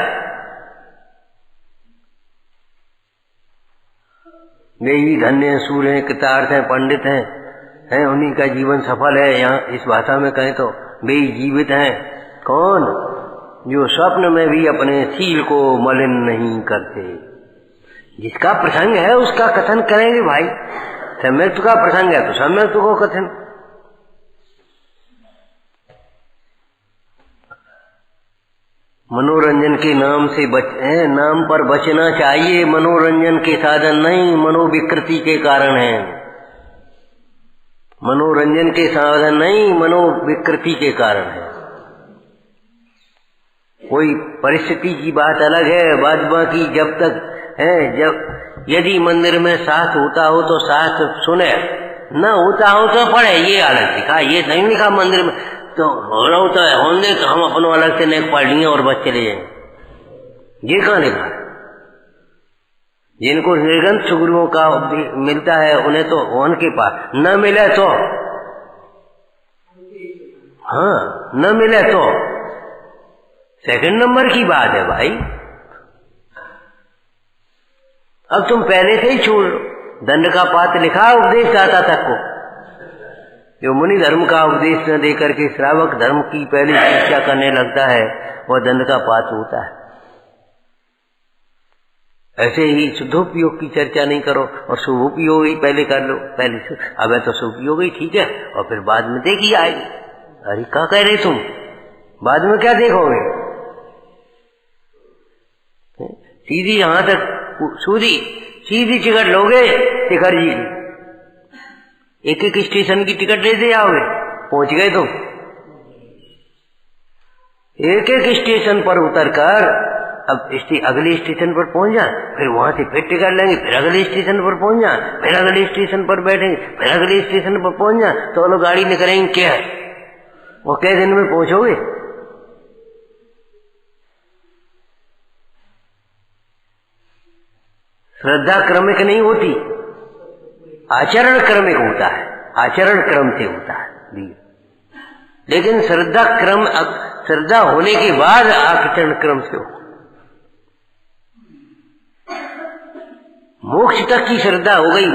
वे ही धन्य सूर्य हैं, कृतार्थ हैं, पंडित हैं, उन्हीं का जीवन सफल है। यहाँ इस भाषा में कहें तो वे ही जीवित हैं। कौन? जो स्वप्न में भी अपने सील को मलिन नहीं करते। जिसका प्रसंग है उसका कथन करेंगे भाई। सम्यक्त का प्रसंग है तो सम्यक्त को कथन। मनोरंजन के नाम से नाम पर बचना चाहिए। मनोरंजन के साधन नहीं, मनोविकृति के कारण है। मनोरंजन के साधन नहीं, मनोविकृति के कारण है। कोई परिस्थिति की बात अलग है, बाद बाकी जब तक है, जब यदि मंदिर में शास्त्र होता हो तो शास्त्र सुने, न होता हो तो पढ़े, ये अलग लिखा। ये नहीं लिखा मंदिर में तो हो रहा होता है, होने तो हम अपनों अलग से नेक पढ़ लिए और बच चले जाएंगे। ये कहाँ लिखा? जिनको निर्गंत सुगुरुओं का मिलता है उन्हें तो उनके पास न मिले तो, हाँ न मिले तो सेकंड नंबर की बात है भाई। अब तुम पहले से ही छोड़ लो। दंड का पात्र लिखा उपदेश दाता तक को। जो मुनि धर्म का उपदेश न देकर के श्रावक धर्म की पहली शिक्षा करने लगता है वह दंड का पात्र होता है। ऐसे ही शुद्धोपयोग की चर्चा नहीं करो और शुभोपयोग ही पहले कर लो। पहले से अब है तो शुभोपयोग ही ठीक है और फिर बाद में देखी आएगी। अरे क्या कह रहे तुम? बाद में क्या देखोगे? सीधी यहां तक सीधी टिकट लोगे शिखर जी की। एक एक स्टेशन की टिकट लेते जाओगे, पहुंच गए तुम। एक एक स्टेशन पर उतरकर अब अगले स्टेशन पर पहुंच जाए, फिर वहां से फिर टिकट लेंगे, फिर अगले स्टेशन पर पहुंच जाए, फिर अगले स्टेशन पर बैठेंगे, फिर अगले स्टेशन पर पहुंच जाए, तो लोग गाड़ी निकलेंगे क्या है, वो कै दिन में पहुंचोगे? श्रद्धा क्रमिक नहीं होती, आचरण क्रमिक होता है, आचरण क्रम से होता है। लेकिन श्रद्धा होने के बाद आचरण क्रम से हो। मोक्ष तक की श्रद्धा हो गई,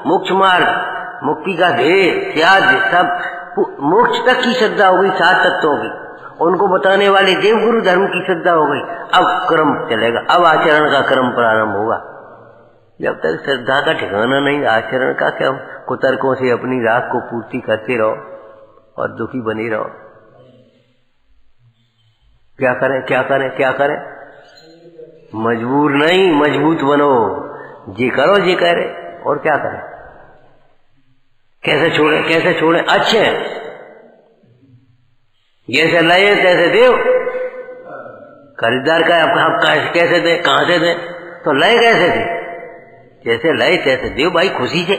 मोक्ष मार्ग, मुक्ति का ध्येय त्याग सब मोक्ष तक की श्रद्धा हो गई, 7 तत्वों की, उनको बताने वाले देवगुरु धर्म की श्रद्धा हो गई। अब क्रम चलेगा, अब आचरण का क्रम प्रारंभ होगा। जब तक श्रद्धा का ठिकाना नहीं, आचरण का क्या, कुतर्कों से अपनी राख को पूर्ति करते रहो और दुखी बने रहो। क्या करें क्या करें क्या करें? मजबूर नहीं, मजबूत बनो, जी करो जी करे, और क्या करें? कैसे छोड़े कैसे छोड़े? अच्छे जैसे लाए तैसे देव, खरीदार का आपका कैसे दे, कहां से दे, तो लय कैसे दे, जैसे लय तैसे देव भाई, खुशी से।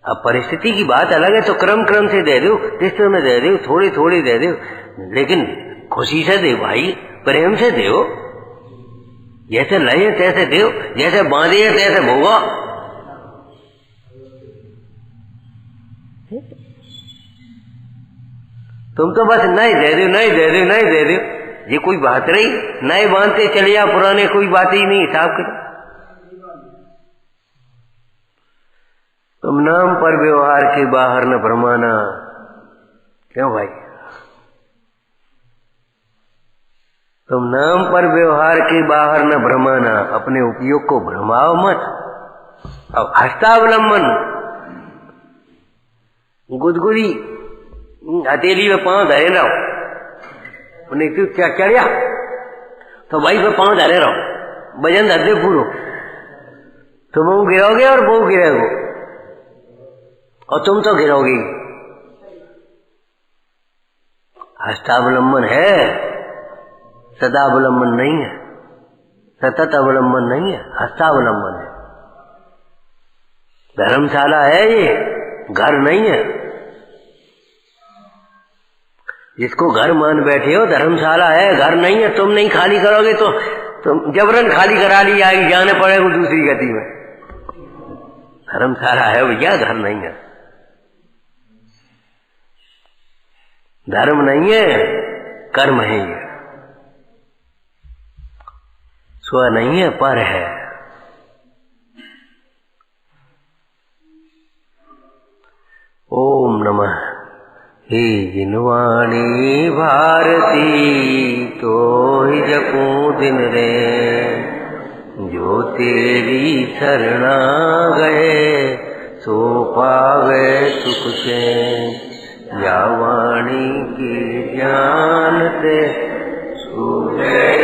अब परिस्थिति की बात अलग है, तो क्रम से दे दो, किस्त में दे दो, थोड़ी थोड़ी दे दो, लेकिन खुशी से दे भाई, प्रेम से दो, जैसे लय तैसे दो, जैसे बांधिए तैसे भोगो। तुम तो बस नहीं दे दो, नहीं दे दो, नहीं दे दो, ये कोई बात रही? नए बांधते चले जा, पुराने कोई बात ही नहीं, हिसाब करो। तुम नाम पर व्यवहार के बाहर न भ्रमाना। क्यों भाई? तुम नाम पर व्यवहार के बाहर न भ्रमाना, अपने उपयोग को भ्रमाओ मत। अब हस्तावलंबन, गुदगुदी हथेली में पांव धरे रहो, उन्हें क्यों क्या चढ़िया, तो भाई पे पांव धरे रहो, वजन धर दे पूरो, तुम गिरोगे और वो गिरेगो, और तुम तो गिरोगे। हस्तावलंबन है, सदावलंबन नहीं है, सतत अवलंबन नहीं है, हस्तावलंबन है। धर्मशाला है ये, घर नहीं है। जिसको घर मान बैठे हो, धर्मशाला है, घर नहीं है। तुम नहीं खाली करोगे तो तुम जबरन खाली करा ली जाएगी, जाने पड़ेगा दूसरी गति में। धर्मशाला है भैया, घर नहीं है। धर्म नहीं है, कर्म है ये, स्व नहीं है, पर है। ओम नमः। हे जिनवाणी भारती, तो ही जपूं दिन रे, जो तेरी शरणा गए, सो पावे सुख चैन। या वाणी की ज्ञान से सूझे